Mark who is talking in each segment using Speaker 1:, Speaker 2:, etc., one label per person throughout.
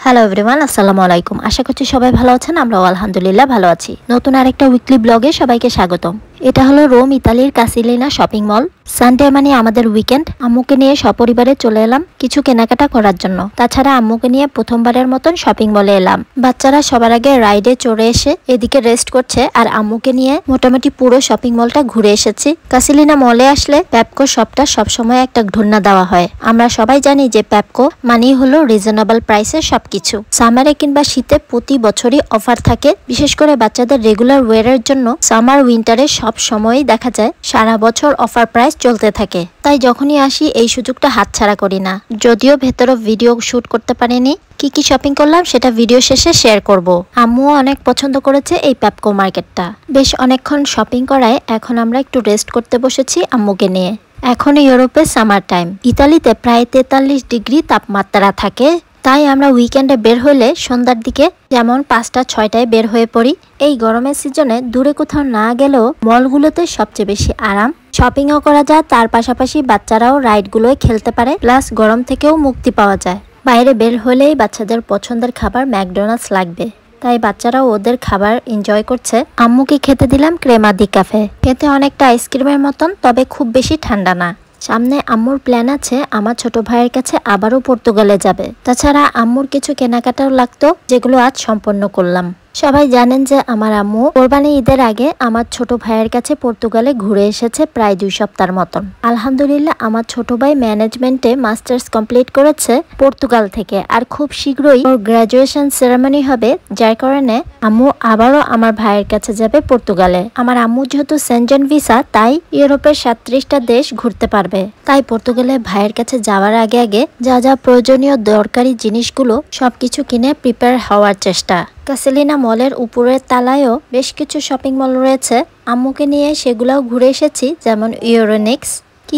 Speaker 1: Hello everyone, আসসালামু আলাইকুম। আশা করছি সবাই ভালো আছেন। আমরাও আলহামদুলিল্লাহ ভালো আছি। নতুন আরেকটা উইকলি ব্লগে সবাইকে স্বাগতম। এটা হলো রোম ইতালির কাসিলিনা শপিং মল। সানডে মানে আমাদের উইকেন্ড। আম্মুকে নিয়ে সপরিবারে চলে এলাম কিছু কেনাকাটা করার জন্য। তাছাড়া আম্মুকে নিয়ে প্রথমবারের মতন শপিং মলে এলাম। বাচ্চারা সবার আগে রাইডে চড়ে এসে এদিকে রেস্ট করছে, আর আম্মুকে নিয়ে মোটামুটি পুরো শপিং মলটা ঘুরে এসেছি। কাসিলিনা মলে আসলে প্যাপকো শপটা সবসময় একটা ঘূর্ণা দেওয়া হয়। আমরা সবাই জানি যে প্যাপকো মানেই হলো রিজনেবল প্রাইসে সবকিছু। সামারে কিংবা শীতে প্রতি বছরই অফার থাকে, বিশেষ করে বাচ্চাদের রেগুলার ওয়ারের জন্য। সামার উইন্টারে সব সময়ই দেখা যায় সারা বছর অফার প্রাইস চলতে থাকে। তাই যখনই আসি এই সুযোগটা হাতছাড়া করি না। যদিও ভেতরে ভিডিও শুট করতে পারিনি, কি কি শপিং করলাম সেটা ভিডিও শেষে শেয়ার করব। আম্মুও অনেক পছন্দ করেছে এই প্যাপকো মার্কেটটা। বেশ অনেকক্ষণ শপিং করায় এখন আমরা একটু রেস্ট করতে বসেছি আম্মুকে নিয়ে। এখন ইউরোপে সামার টাইম। ইতালিতে প্রায় 43 ডিগ্রি তাপমাত্রা থাকে। তাই আমরা উইকেন্ডে বের হলে সন্ধ্যার দিকে, যেমন 5টা-6টায় বের হয়ে পড়ি। এই গরমের সিজনে দূরে কোথাও না গেলেও মলগুলোতে সবচেয়ে বেশি আরাম। শপিংও করা যায়, তার পাশাপাশি বাচ্চারাও রাইডগুলোয় খেলতে পারে, প্লাস গরম থেকেও মুক্তি পাওয়া যায়। বাইরে বের হলেই বাচ্চাদের পছন্দের খাবার ম্যাকডোনাল্ডস লাগবে, তাই বাচ্চারাও ওদের খাবার এনজয় করছে। আম্মুকে খেতে দিলাম ক্রেমা দি ক্যাফে। খেতে অনেকটা আইসক্রিমের মতন, তবে খুব বেশি ঠান্ডা না। সামনে আম্মুর প্ল্যান আছে আমার ছোট ভাইয়ের কাছে আবারও পর্তুগালে যাবে। তাছাড়া আম্মুর কিছু কেনাকাটাও লাগতো, যেগুলো আজ সম্পন্ন করলাম। সবাই জানেন যে আমার আম্মু কোরবানি ঈদের আগে আমার ছোট ভাইয়ের কাছে পর্তুগালে ঘুরে এসেছে প্রায় 2 সপ্তাহের মতন। আলহামদুলিল্লাহ আমার ছোট ভাই ম্যানেজমেন্টে মাস্টার্স কমপ্লিট করেছে পর্তুগাল থেকে, আর খুব শীঘ্রই ওর গ্রাজুয়েশন সেরেমনি হবে, যার কারণে আম্মু আবারও আমার ভাইয়ের কাছে যাবে পর্তুগালে। আমার আম্মু যেহেতু সেনজেন ভিসা, তাই ইউরোপের 37টা দেশ ঘুরতে পারবে। তাই পর্তুগালে ভাইয়ের কাছে যাওয়ার আগে আগে যা যা প্রয়োজনীয় দরকারি জিনিসগুলো সবকিছু কিনে প্রিপেয়ার হওয়ার চেষ্টা। কাসিলিনা মলের উপরের তালায়ও বেশ কিছু শপিং মল রয়েছে। আম্মুকে নিয়ে সেগুলোও ঘুরে এসেছি, যেমন ইউরোনিক্স।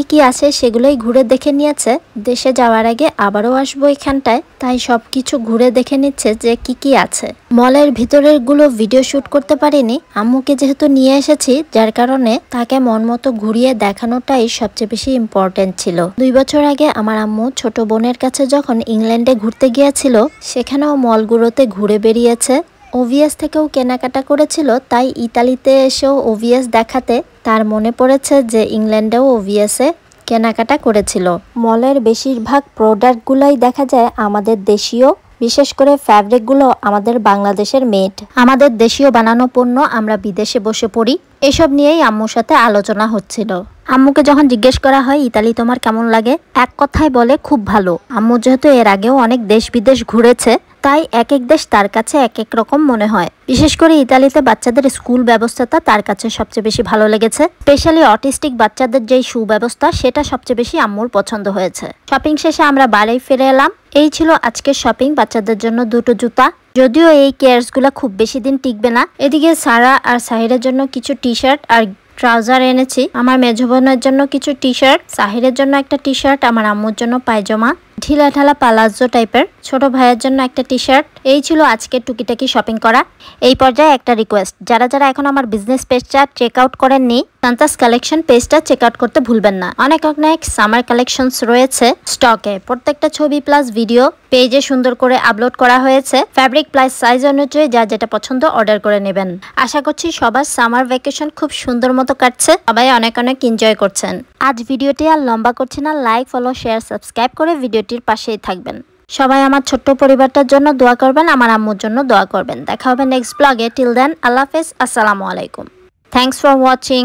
Speaker 1: কি আছে সেগুলোই ঘুরে দেখে নিয়েছে। দেশে যাওয়ার আগে আবারও আসবো এখানটায়, তাই সবকিছু ঘুরে দেখে নিচ্ছে যে কি আছে। মলের ভিতরের গুলো ভিডিও শুট করতে পারিনি, আম্মুকে যেহেতু নিয়ে এসেছি, যার কারণে তাকে মন মতো ঘুরিয়ে দেখানোটাই সবচেয়ে বেশি ইম্পর্টেন্ট ছিল। 2 বছর আগে আমার আম্মু ছোট বোনের কাছে যখন ইংল্যান্ডে ঘুরতে গিয়েছিল, সেখানেও মলগুলোতে ঘুরে বেরিয়েছে। ওভিএস থেকেও কেনাকাটা করেছিল, তাই ইতালিতে এসেও ওভিএস দেখাতে তার মনে পড়েছে যে ইংল্যান্ডেও ওভিএসে কেনাকাটা করেছিল। মলের বেশিরভাগ প্রোডাক্টগুলোই দেখা যায় আমাদের দেশীয়, বিশেষ করে ফ্যাব্রিকগুলো আমাদের বাংলাদেশের মেড। আমাদের দেশীয় বানানো পণ্য আমরা বিদেশে বসে পড়ি। এসব নিয়েই আম্মুর সাথে আলোচনা হচ্ছিল। আম্মুকে যখন জিজ্ঞেস করা হয় ইতালি তোমার কেমন লাগে, এক কথায় বলে খুব ভালো। আম্মু যেহেতু এর আগেও অনেক দেশ বিদেশ ঘুরেছে, তাই এক এক দেশ তার কাছে এক এক রকম মনে হয়। বিশেষ করে ইতালিতে বাচ্চাদের স্কুল ব্যবস্থাটা তার কাছে সবচেয়ে বেশি ভালো লেগেছে। স্পেশালি অটিস্টিক বাচ্চাদের যেই সুব্যবস্থা, সেটা সবচেয়ে বেশি আম্মুর পছন্দ হয়েছে। শপিং শেষে আমরা বাড়ি ফিরে এলাম। এই ছিল আজকের শপিং। বাচ্চাদের জন্য 2টো জুতা, যদিও এই কেয়ার্স গুলা খুব বেশি দিন টিকবে না। এদিকে সারা আর সাহিরের জন্য কিছু টি শার্ট আর ট্রাউজার এনেছি। আমার মেজো বোনের জন্য কিছু টি শার্ট, সাহিরের জন্য একটা টি শার্ট, আমার আম্মুর জন্য পায়জামা, ঢিলা ঢালা পালাজো টাইপের, ছোট ভাইয়ের জন্য একটা টি শার্ট। এই ছিল আজকের টুকিটাকি শপিং করা। এই পর্যায়ে একটা রিকোয়েস্ট, যারা যারা এখন আমার বিজনেস পেজটা চেক আউট করেননি, সান্তাস কালেকশন পেজটা চেক আউট করতে ভুলবেন না। অনেক সামার কালেকশনস রয়েছে স্টকে। প্রত্যেকটা ছবি প্লাস ভিডিও পেজে সুন্দর করে আপলোড করা হয়েছে। ফ্যাব্রিক প্লাস সাইজ অনুযায়ী যা যেটা পছন্দ অর্ডার করে নেবেন। আশা করছি সবার সামার ভ্যাকেশন খুব সুন্দর মতো কাটছে, সবাই অনেক এনজয় করছেন। আজ ভিডিওটি আর লম্বা করছি না, লাইক, ফলো, শেয়ার, সাবস্ক্রাইব করে ভিডিওটির পাশেই থাকবেন। সবাই আমার ছোট্ট পরিবারটার জন্য দোয়া করবেন, আমার আম্মুর জন্য দোয়া করবেন। দেখা হবে নেক্সট ব্লগে। টিল দেন, আল্লাহ হাফেজ, আসসালামু আলাইকুম। Thanks for watching.